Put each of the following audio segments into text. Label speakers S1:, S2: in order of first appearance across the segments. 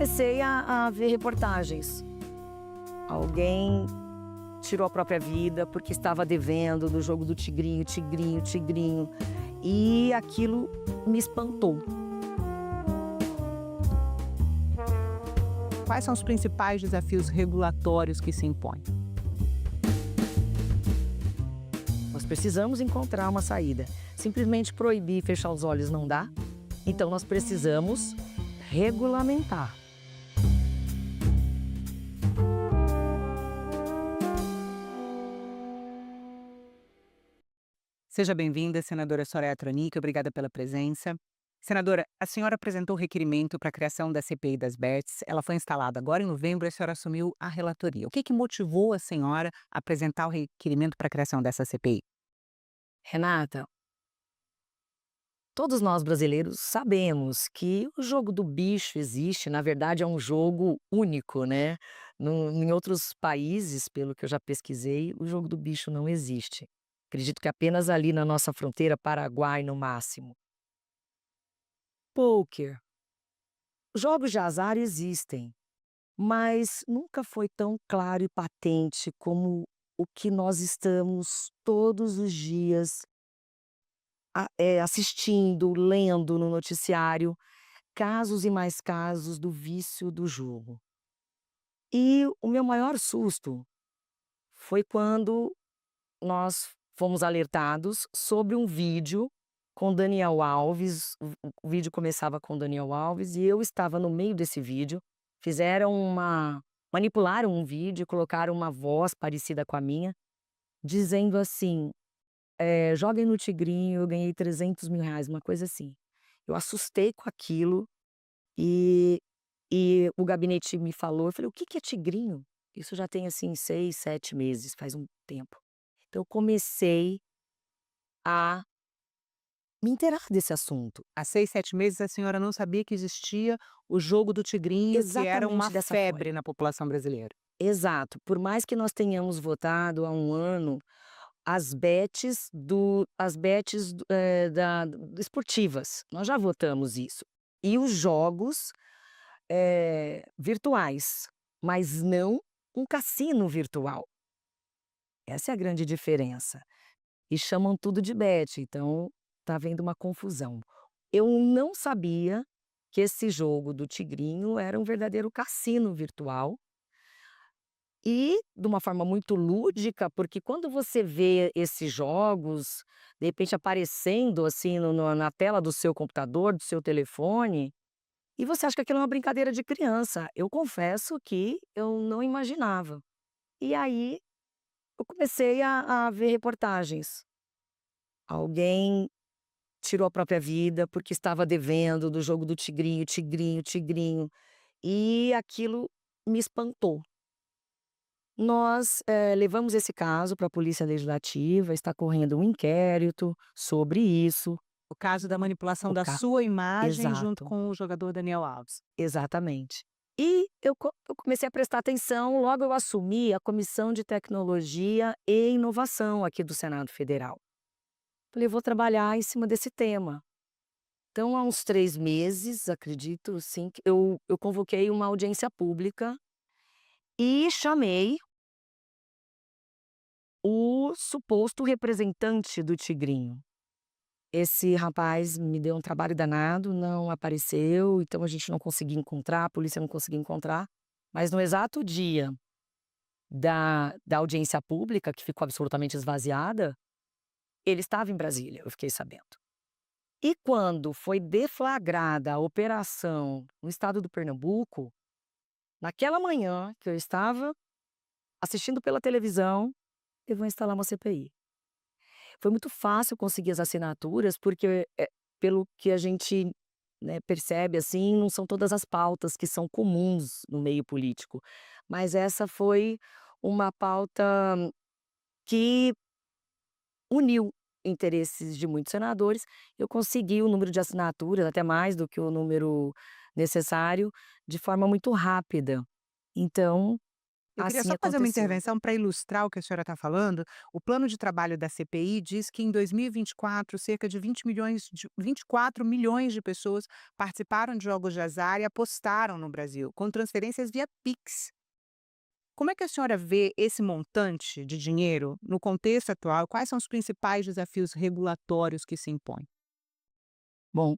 S1: comecei a ver reportagens. Alguém tirou a própria vida porque estava devendo do jogo do tigrinho, tigrinho, tigrinho. E aquilo me espantou.
S2: Quais são os principais desafios regulatórios que se impõem?
S1: Nós precisamos encontrar uma saída. Simplesmente proibir e fechar os olhos não dá. Então nós precisamos regulamentar.
S2: Seja bem-vinda, senadora Soraya Tronic, obrigada pela presença. Senadora, a senhora apresentou o requerimento para a criação da CPI das Bets. Ela foi instalada agora em novembro e a senhora assumiu a relatoria. O que motivou a senhora a apresentar o requerimento para a criação dessa CPI?
S1: Renata, todos nós brasileiros sabemos que o jogo do bicho existe, na verdade é um jogo único, né? Em outros países, pelo que eu já pesquisei, o jogo do bicho não existe. Acredito que apenas ali na nossa fronteira, Paraguai no máximo. Pôquer. Jogos de azar existem, mas nunca foi tão claro e patente como o que nós estamos todos os dias assistindo, lendo no noticiário, casos e mais casos do vício do jogo. E o meu maior susto foi quando nós fomos alertados sobre um vídeo com Daniel Alves. O vídeo começava com Daniel Alves e eu estava no meio desse vídeo. Manipularam um vídeo, colocaram uma voz parecida com a minha, dizendo assim: joguem no Tigrinho, eu ganhei R$ 300.000, uma coisa assim. Eu assustei com aquilo e o gabinete me falou, eu falei: "O que que é Tigrinho?" Isso já tem, assim, 6, 7 meses, faz um tempo. Então eu comecei a me inteirar desse assunto.
S2: Há 6, 7 meses a senhora não sabia que existia o jogo do tigrinho, que era uma
S1: Exatamente dessa
S2: febre
S1: forma.
S2: na população brasileira.
S1: Exato. Por mais que nós tenhamos votado há um ano as bets esportivas, nós já votamos isso. E os jogos, virtuais, mas não um cassino virtual. Essa é a grande diferença. E chamam tudo de bet, então tá havendo uma confusão. Eu não sabia que esse jogo do tigrinho era um verdadeiro cassino virtual. E de uma forma muito lúdica, porque quando você vê esses jogos, de repente aparecendo assim na tela do seu computador, do seu telefone, e você acha que aquilo é uma brincadeira de criança. Eu confesso que eu não imaginava. E aí eu comecei a ver reportagens. Alguém tirou a própria vida porque estava devendo do jogo do tigrinho, tigrinho, tigrinho. E aquilo me espantou. Nós, levamos esse caso para a Polícia Legislativa, está correndo um inquérito sobre isso.
S2: O caso da manipulação
S1: O
S2: da
S1: ca
S2: sua imagem junto
S1: Exato,
S2: com o jogador Daniel Alves.
S1: exatamente. E eu comecei a prestar atenção, logo eu assumi a Comissão de Tecnologia e Inovação aqui do Senado Federal. Falei: "Vou trabalhar em cima desse tema". Então, há uns 3 meses, acredito, sim, que eu convoquei uma audiência pública e chamei o suposto representante do tigrinho. Esse rapaz me deu um trabalho danado, não apareceu, então a gente não conseguiu encontrar, a polícia não conseguiu encontrar, mas no exato dia da audiência pública, que ficou absolutamente esvaziada, ele estava em Brasília, eu fiquei sabendo. E quando foi deflagrada a operação no estado do Pernambuco, naquela manhã que eu estava assistindo pela televisão, eu vou instalar uma CPI. Foi muito fácil conseguir as assinaturas, porque, pelo que a gente, né, percebe, assim, não são todas as pautas que são comuns no meio político, mas essa foi uma pauta que uniu interesses de muitos senadores. Eu consegui o número de assinaturas, até mais do que o número necessário, de forma muito rápida. Então,
S2: Eu queria
S1: Assim
S2: só fazer uma
S1: aconteceu.
S2: intervenção para ilustrar o que a senhora está falando. O plano de trabalho da CPI diz que em 2024, cerca de 24 milhões de pessoas participaram de jogos de azar e apostaram no Brasil, com transferências via Pix. Como é que a senhora vê esse montante de dinheiro no contexto atual? Quais são os principais desafios regulatórios que se impõem?
S1: Bom,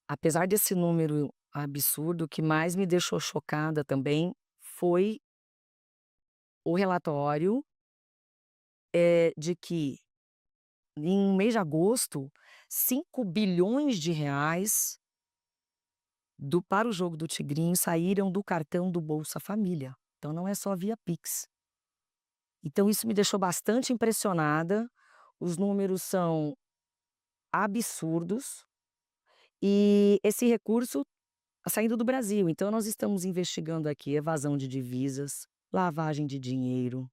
S1: apesar desse número absurdo, o que mais me deixou chocada também foi o relatório, de que em um mês de agosto, 5 bilhões de reais do para o jogo do Tigrinho saíram do cartão do Bolsa Família. Então não é só via Pix. Então isso me deixou bastante impressionada, os números são absurdos, e esse recurso tá saindo do Brasil. Então nós estamos investigando aqui evasão de divisas, lavagem de dinheiro,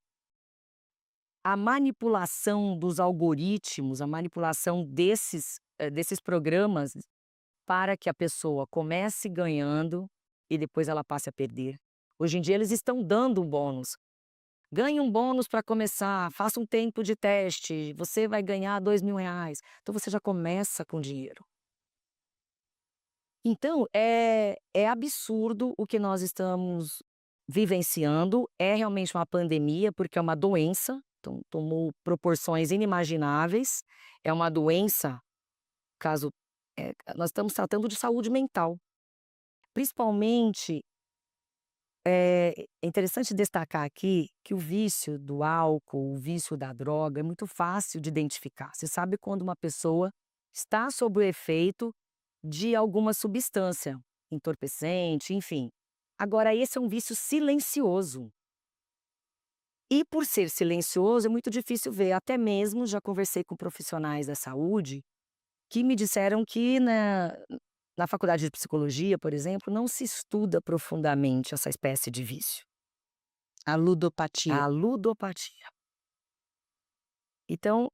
S1: a manipulação dos algoritmos, a manipulação desses programas para que a pessoa comece ganhando e depois ela passe a perder. Hoje em dia eles estão dando um bônus. Ganhe um bônus para começar, faça um tempo de teste, você vai ganhar R$ 2.000. Então você já começa com dinheiro. Então é absurdo o que nós estamos vivenciando, é realmente uma pandemia, porque é uma doença, então tomou proporções inimagináveis, é uma doença, caso nós estamos tratando de saúde mental. Principalmente, é interessante destacar aqui que o vício do álcool, o vício da droga é muito fácil de identificar. Você sabe quando uma pessoa está sob o efeito de alguma substância, entorpecente, enfim. Agora esse é um vício silencioso. E por ser silencioso é muito difícil ver, até mesmo já conversei com profissionais da saúde que me disseram que na faculdade de psicologia, por exemplo, não se estuda profundamente essa espécie de vício,
S2: A ludopatia.
S1: a ludopatia. Então,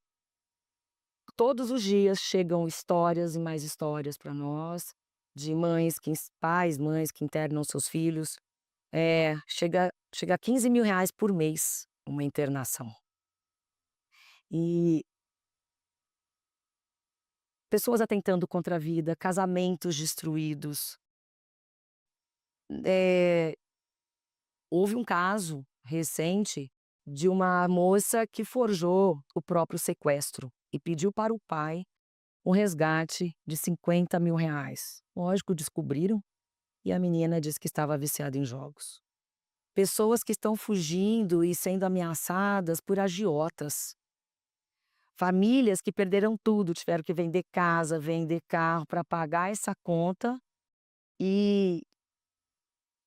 S1: todos os dias chegam histórias e mais histórias para nós, de mães que internam seus filhos. Chega a R$ 15.000 por mês, uma internação. E pessoas atentando contra a vida, casamentos destruídos. Eh Houve um caso recente de uma moça que forjou o próprio sequestro e pediu para o pai um resgate de R$ 50.000. Lógico, descobriram e a menina disse que estava viciada em jogos. Pessoas que estão fugindo e sendo ameaçadas por agiotas. Famílias que perderam tudo, tiveram que vender casa, vender carro para pagar essa conta e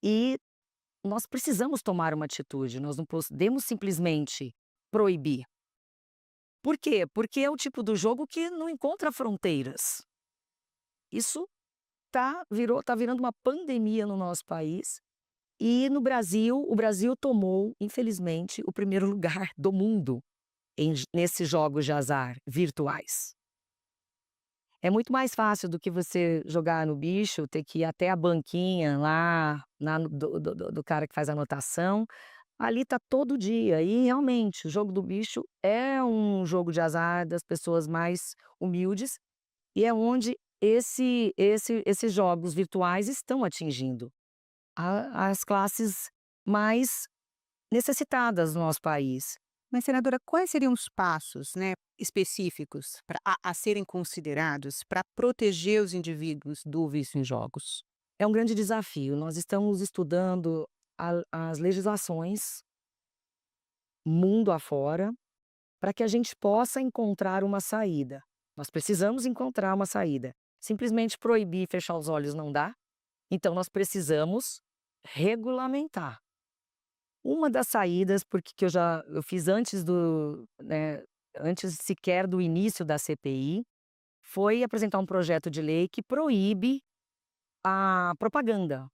S1: e nós precisamos tomar uma atitude, nós não podemos simplesmente proibir. Por quê? Porque é o tipo do jogo que não encontra fronteiras. Isso tá virando uma pandemia no nosso país e no Brasil, o Brasil tomou, infelizmente, o primeiro lugar do mundo nesses jogos de azar virtuais. É muito mais fácil do que você jogar no bicho, ter que ir até a banquinha lá na do cara que faz a anotação. Ali tá todo dia e realmente o jogo do bicho é um jogo de azar das pessoas mais humildes e é onde esses jogos virtuais estão atingindo as classes mais necessitadas no nosso país.
S2: Mas, senadora, quais seriam os passos, né, específicos a serem considerados para proteger os indivíduos do vício em jogos?
S1: É um grande desafio, nós estamos estudando as legislações mundo afora, para que a gente possa encontrar uma saída. Nós precisamos encontrar uma saída. Simplesmente proibir e fechar os olhos não dá, então nós precisamos regulamentar. Uma das saídas, porque que eu fiz antes antes sequer do início da CPI, foi apresentar um projeto de lei que proíbe a propaganda,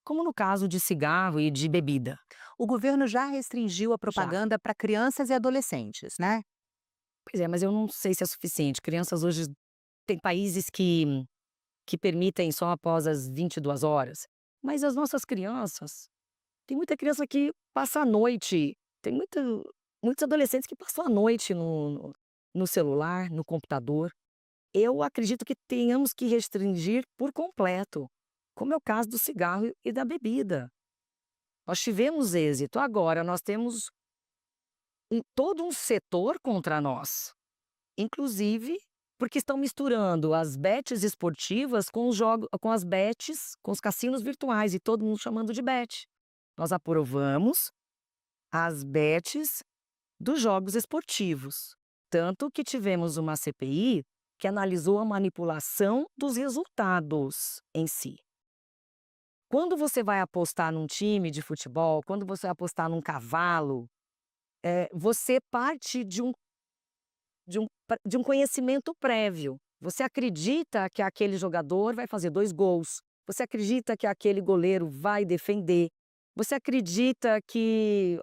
S1: como no caso de cigarro e de bebida.
S2: O governo já restringiu a
S1: Já.
S2: propaganda para crianças e adolescentes, né?
S1: Pois é, mas eu não sei se é suficiente. Crianças hoje tem países que permitem só após as 22 horas, mas as nossas crianças Tem muita criança que passa a noite, tem muitos adolescentes que passam a noite no celular, no computador. Eu acredito que tenhamos que restringir por completo, como é o caso do cigarro e da bebida. Nós tivemos êxito, agora nós temos todo um setor contra nós, inclusive porque estão misturando as bets esportivas com os jogos, com as bets, com os cassinos virtuais e todo mundo chamando de bet. Nós aprovamos as bets dos jogos esportivos, tanto que tivemos uma CPI que analisou a manipulação dos resultados em si. Quando você vai apostar num time de futebol, quando você vai apostar num cavalo, você parte de um conhecimento prévio. Você acredita que aquele jogador vai fazer 2 gols, você acredita que aquele goleiro vai defender, você acredita que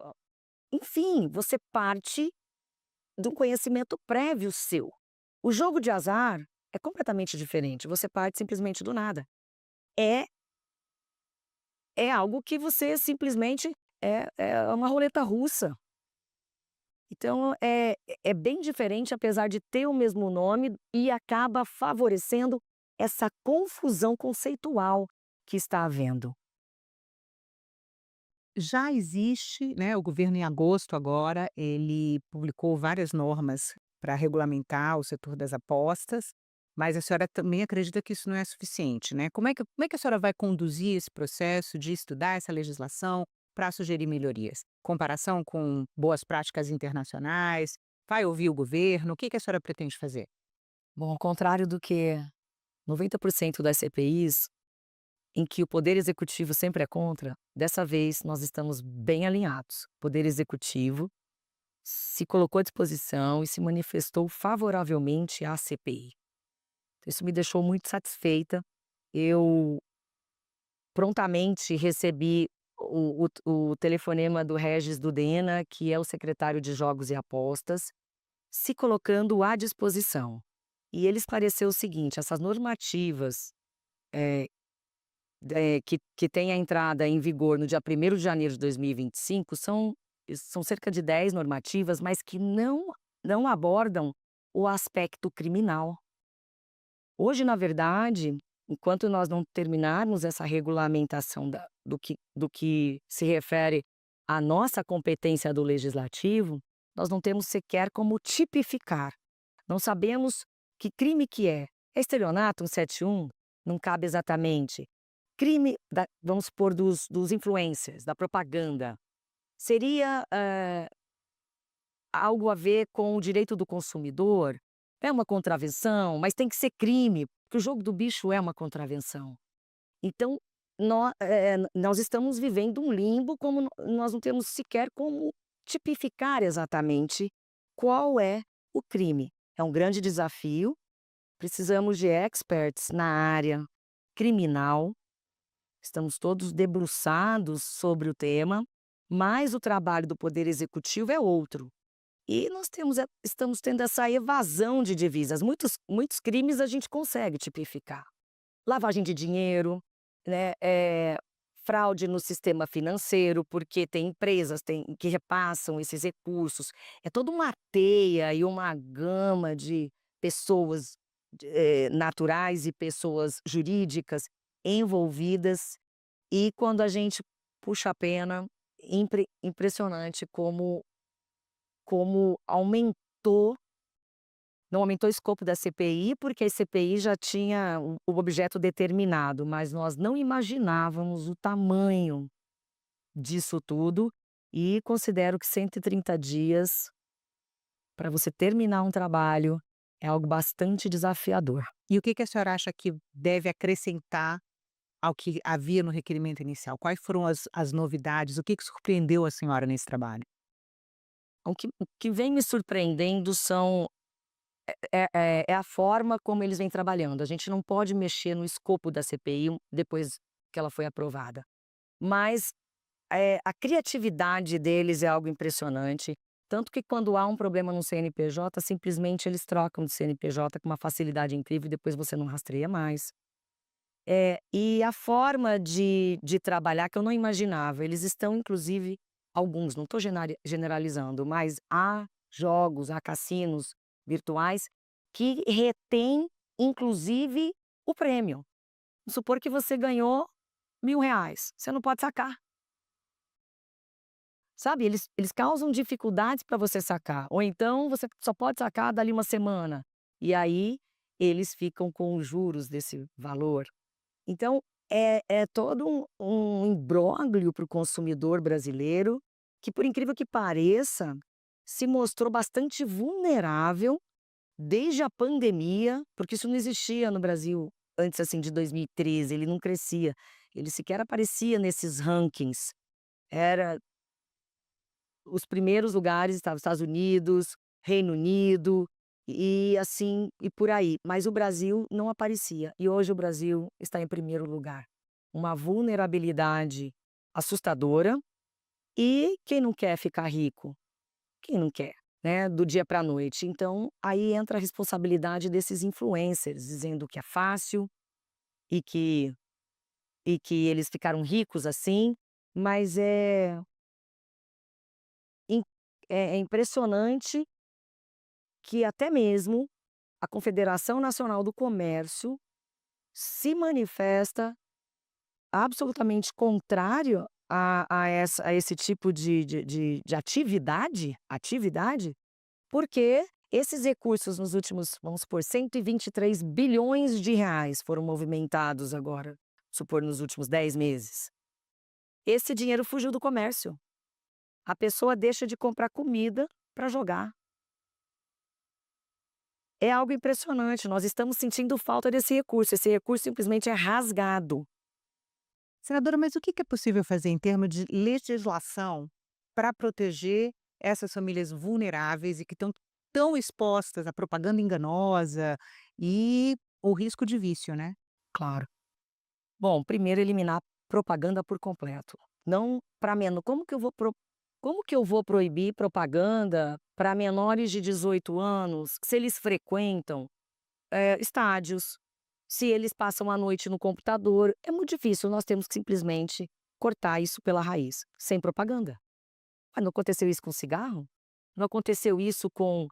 S1: enfim, você parte de um conhecimento prévio seu. O jogo de azar é completamente diferente, você parte simplesmente do nada. É é algo que você simplesmente é uma roleta russa. Então é bem diferente, apesar de ter o mesmo nome, e acaba favorecendo essa confusão conceitual que está havendo.
S2: Já existe, né, o governo em agosto agora, ele publicou várias normas para regulamentar o setor das apostas, mas a senhora também acredita que isso não é suficiente, né? Como é que a senhora vai conduzir esse processo de estudar essa legislação para sugerir melhorias? Comparação com boas práticas internacionais? Vai ouvir o governo? O que a senhora pretende fazer?
S1: Bom, ao contrário do que 90% das CPIs, em que o poder executivo sempre é contra, dessa vez nós estamos bem alinhados. O poder executivo se colocou à disposição e se manifestou favoravelmente à CPI. Isso me deixou muito satisfeita. Eu prontamente recebi o telefonema do Regis Dudena, que é o secretário de Jogos e Apostas, se colocando à disposição. E ele esclareceu o seguinte: essas normativas, eh que tem a entrada em vigor no dia 1º de janeiro de 2025, são cerca de 10 normativas, mas que não abordam o aspecto criminal. Hoje, na verdade, enquanto nós não terminarmos essa regulamentação do que se refere à nossa competência do legislativo, nós não temos sequer como tipificar. Não sabemos que crime que é. É estelionato 171? Não cabe exatamente. Crime vamos supor, dos influencers, da propaganda, seria, algo a ver com o direito do consumidor? É uma contravenção, mas tem que ser crime, porque o jogo do bicho é uma contravenção. Então, nós estamos vivendo um limbo, como nós não temos sequer como tipificar exatamente qual é o crime. É um grande desafio, precisamos de experts na área criminal. Estamos todos debruçados sobre o tema, mas o trabalho do poder executivo é outro. E nós estamos tendo essa evasão de divisas. Muitos crimes a gente consegue tipificar. Lavagem de dinheiro, né, fraude no sistema financeiro, porque tem empresas que repassam esses recursos. É toda uma teia e uma gama de pessoas, naturais e pessoas jurídicas envolvidas. E quando a gente puxa a pena, impressionante como aumentou, não aumentou o escopo da CPI, porque a CPI já tinha o objeto determinado, mas nós não imaginávamos o tamanho disso tudo, e considero que 130 dias para você terminar um trabalho é algo bastante desafiador.
S2: E o que a senhora acha que deve acrescentar ao que havia no requerimento inicial? Quais foram as novidades? O que surpreendeu a senhora nesse trabalho?
S1: O que vem me surpreendendo é a forma como eles vêm trabalhando. A gente não pode mexer no escopo da CPI depois que ela foi aprovada. Mas, a criatividade deles é algo impressionante, tanto que quando há um problema no CNPJ, simplesmente eles trocam de CNPJ com uma facilidade incrível e depois você não rastreia mais. E a forma de trabalhar que eu não imaginava, eles estão inclusive alguns, não estou generalizando, mas há jogos, há cassinos virtuais que retêm inclusive o prêmio. Vamos supor que você ganhou R$ 1.000, você não pode sacar, sabe, eles causam dificuldades para você sacar, ou então você só pode sacar dali uma semana, e aí eles ficam com os juros desse valor. Então, é todo um imbróglio para o consumidor brasileiro, que por incrível que pareça, se mostrou bastante vulnerável desde a pandemia, porque isso não existia no Brasil antes, assim, de 2013, ele não crescia, ele sequer aparecia nesses rankings. Era os primeiros lugares estavam Estados Unidos, Reino Unido, e assim, e por aí, mas o Brasil não aparecia, e hoje o Brasil está em primeiro lugar. Uma vulnerabilidade assustadora, e quem não quer ficar rico? Quem não quer, né, do dia para a noite? Então, aí entra a responsabilidade desses influencers, dizendo que é fácil e que eles ficaram ricos assim, mas im é impressionante que até mesmo a Confederação Nacional do Comércio se manifesta absolutamente contrário a esse tipo de atividade, porque esses recursos nos últimos, vamos supor, 123 bilhões de reais foram movimentados agora, supor nos últimos 10 meses. Esse dinheiro fugiu do comércio. A pessoa deixa de comprar comida para jogar. É algo impressionante, nós estamos sentindo falta desse recurso, esse recurso simplesmente é rasgado.
S2: Senadora, mas o que é possível fazer em termos de legislação para proteger essas famílias vulneráveis e que estão tão expostas à propaganda enganosa e o risco de vício, né?
S1: Claro. Bom, primeiro eliminar propaganda por completo. Não para menor, como que eu vou proibir propaganda para menores de 18 anos, se eles frequentam, estádios, se eles passam a noite no computador? É muito difícil, nós temos que simplesmente cortar isso pela raiz, sem propaganda. Não aconteceu isso com cigarro? Não aconteceu isso com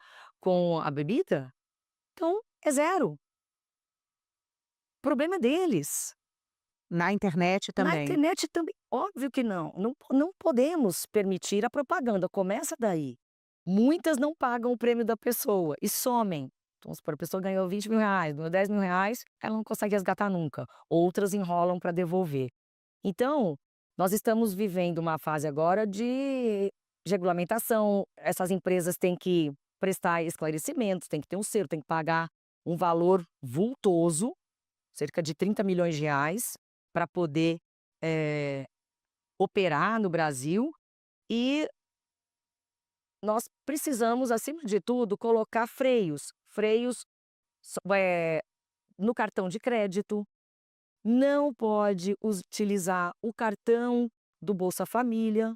S1: a bebida? Então é zero, o problema é deles.
S2: Na internet
S1: Na
S2: também.
S1: internet também, óbvio que não, não podemos permitir a propaganda, começa daí. Muitas não pagam o prêmio da pessoa e somem. Então, vamos supor, a pessoa ganhou R$ 20.000, ganhou R$ 10.000, ela não consegue resgatar nunca, outras enrolam para devolver. Então, nós estamos vivendo uma fase agora de regulamentação, essas empresas têm que prestar esclarecimentos, têm que ter um selo, têm que pagar um valor vultoso, cerca de R$ 30 milhões, para poder, eh, operar no Brasil, e nós precisamos, acima de tudo, colocar freios no cartão de crédito, não pode utilizar o cartão do Bolsa Família.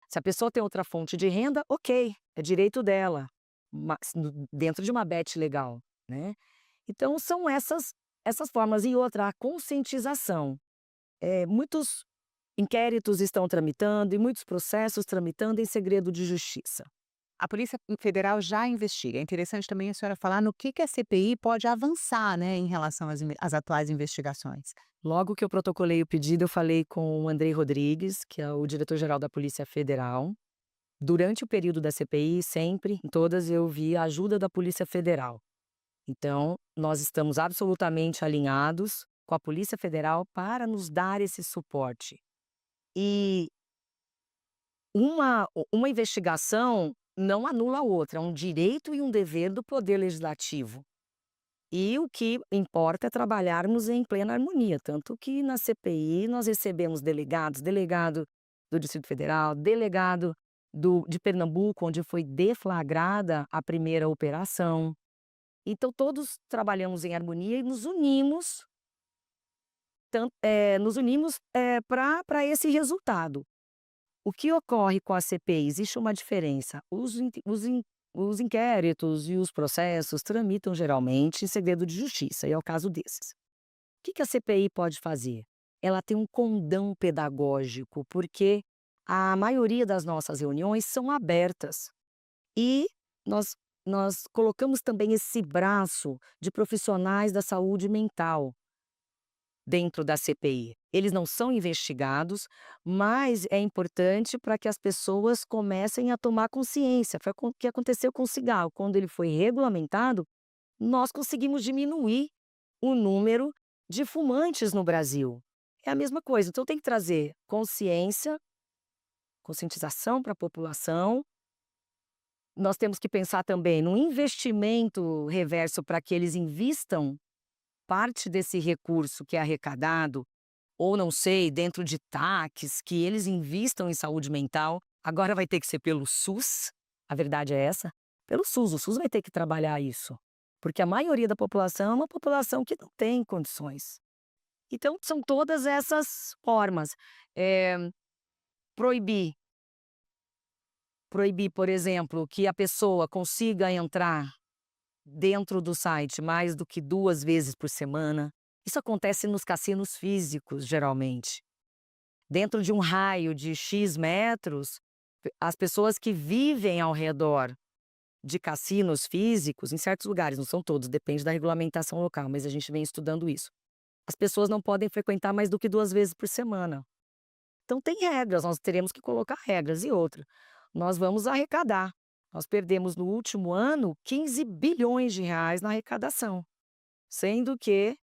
S1: Se a pessoa tem outra fonte de renda, ok, é direito dela, mas dentro de uma bet legal, né. Então são essas formas. E outra, a conscientização. Muitos inquéritos estão tramitando e muitos processos tramitando em segredo de justiça.
S2: A Polícia Federal já investiga. É interessante também a senhora falar no que a CPI pode avançar, né, em relação às atuais investigações.
S1: Logo que eu protocolei o pedido, eu falei com o Andrei Rodrigues, que é o diretor-geral da Polícia Federal. Durante o período da CPI, sempre, em todas, eu vi a ajuda da Polícia Federal. Então, nós estamos absolutamente alinhados com a Polícia Federal para nos dar esse suporte. E uma investigação não anula a outra, é um direito e um dever do poder legislativo. E o que importa é trabalharmos em plena harmonia, tanto que na CPI nós recebemos delegados, delegado do Distrito Federal, delegado de Pernambuco, onde foi deflagrada a primeira operação. Então todos trabalhamos em harmonia e nos unimos, para esse resultado. O que ocorre com a CPI? Existe uma diferença. Os inquéritos e os processos tramitam geralmente em segredo de justiça, e é o caso desses. Que a CPI pode fazer? Ela tem um condão pedagógico, porque a maioria das nossas reuniões são abertas e nós nós colocamos também esse braço de profissionais da saúde mental dentro da CPI. Eles não são investigados, mas é importante para que as pessoas comecem a tomar consciência. Foi o que aconteceu com o cigarro. Quando ele foi regulamentado, nós conseguimos diminuir o número de fumantes no Brasil. É a mesma coisa, então tem que trazer consciência, conscientização para a população. Nós temos que pensar também no investimento reverso para que eles invistam parte desse recurso que é arrecadado, ou não sei, dentro de TACs, que eles invistam em saúde mental. Agora vai ter que ser pelo SUS, a verdade é essa, pelo SUS. O SUS vai ter que trabalhar isso, porque a maioria da população é uma população que não tem condições. Então são todas essas formas. Proibir, proibir, por exemplo, que a pessoa consiga entrar dentro do site mais do que 2 vezes por semana. Isso acontece nos cassinos físicos, geralmente. Dentro de um raio de X metros, as pessoas que vivem ao redor de cassinos físicos, em certos lugares, não são todos, depende da regulamentação local, mas a gente vem estudando isso. As pessoas não podem frequentar mais do que 2 vezes por semana. Então tem regras, nós teremos que colocar regras. E outra, nós vamos arrecadar. Nós perdemos no último ano 15 bilhões de reais na arrecadação, sendo que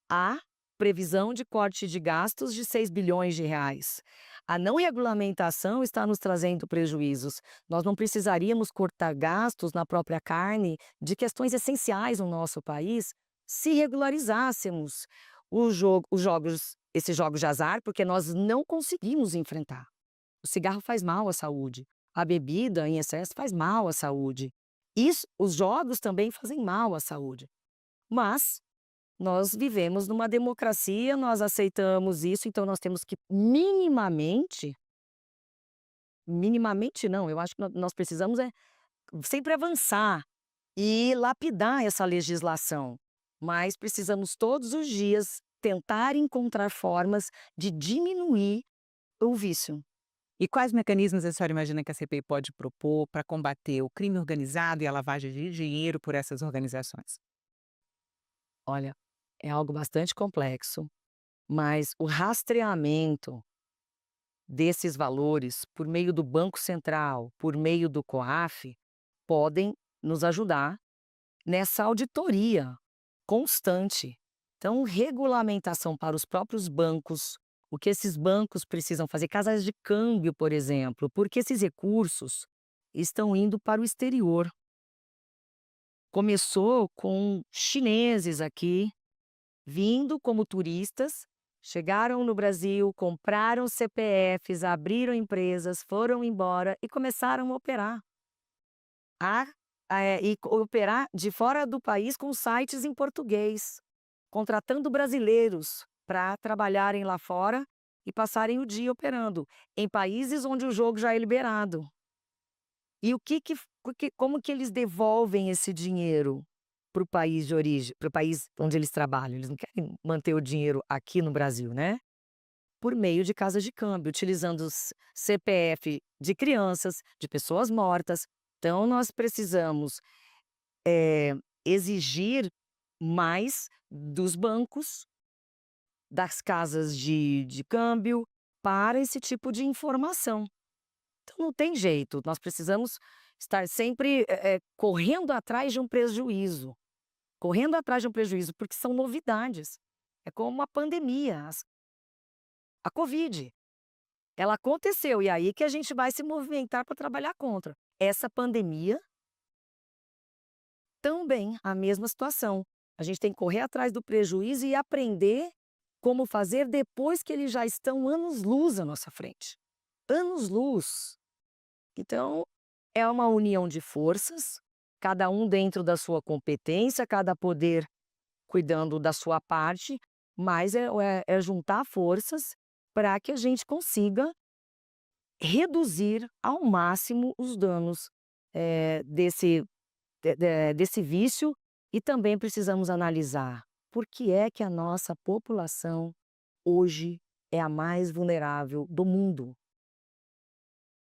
S1: há previsão de corte de gastos de 6 bilhões de reais. A não regulamentação está nos trazendo prejuízos. Nós não precisaríamos cortar gastos na própria carne de questões essenciais no nosso país se regularizássemos os jogos, esses jogos de azar, porque nós não conseguimos enfrentar. O cigarro faz mal à saúde, a bebida em excesso faz mal à saúde. Isso, os jogos também fazem mal à saúde. Mas nós vivemos numa democracia, nós aceitamos isso, então nós temos que minimamente não, eu acho que nós precisamos sempre avançar e lapidar essa legislação, mas precisamos todos os dias tentar encontrar formas de diminuir o vício.
S2: E quais mecanismos a senhora imagina que a CPI pode propor para combater o crime organizado e a lavagem de dinheiro por essas organizações?
S1: Olha, é algo bastante complexo, mas o rastreamento desses valores por meio do Banco Central, por meio do COAF, podem nos ajudar nessa auditoria constante. Então, regulamentação para os próprios bancos, o que esses bancos precisam fazer, casas de câmbio, por exemplo, porque esses recursos estão indo para o exterior. Começou com chineses aqui vindo como turistas, chegaram no Brasil, compraram CPFs, abriram empresas, foram embora e começaram a operar. A operar de fora do país com sites em português, contratando brasileiros para trabalharem lá fora e passarem o dia operando, em países onde o jogo já é liberado. E como que eles devolvem esse dinheiro para o país de origem, para o país onde eles trabalham? Eles não querem manter o dinheiro aqui no Brasil, né? Por meio de casas de câmbio, utilizando os CPF de crianças, de pessoas mortas. Então nós precisamos, exigir mais dos bancos, das casas de câmbio, para esse tipo de informação. Então não tem jeito, nós precisamos estar sempre, correndo atrás de um prejuízo. Correndo atrás de um prejuízo, porque são novidades. É como a pandemia, a Covid. Ela aconteceu, e aí que a gente vai se movimentar para trabalhar contra. Essa pandemia, também a mesma situação. A gente tem que correr atrás do prejuízo e aprender como fazer depois que eles já estão anos-luz à nossa frente. Anos-luz. Então, é uma união de forças, cada um dentro da sua competência, cada poder cuidando da sua parte, mas é juntar forças para que a gente consiga reduzir ao máximo os danos, desse vício. E também precisamos analisar por que é que a nossa população hoje é a mais vulnerável do mundo.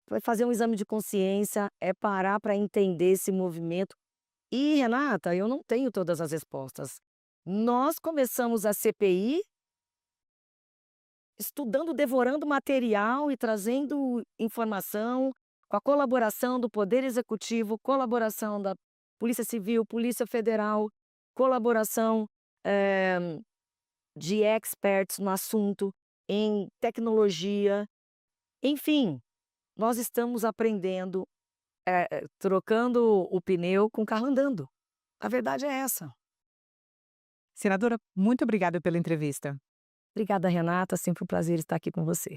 S1: Vai fazer um exame de consciência, é parar para entender esse movimento. E, Renata, eu não tenho todas as respostas. Nós começamos a CPI estudando, devorando material e trazendo informação, com a colaboração do Poder Executivo, colaboração da Polícia Civil, Polícia Federal, colaboração, eh, de experts no assunto, em tecnologia, enfim, nós estamos aprendendo, trocando o pneu com o carro andando. A verdade é essa.
S2: Senadora, muito obrigada pela entrevista.
S1: Obrigada, Renata, sempre um prazer estar aqui com você.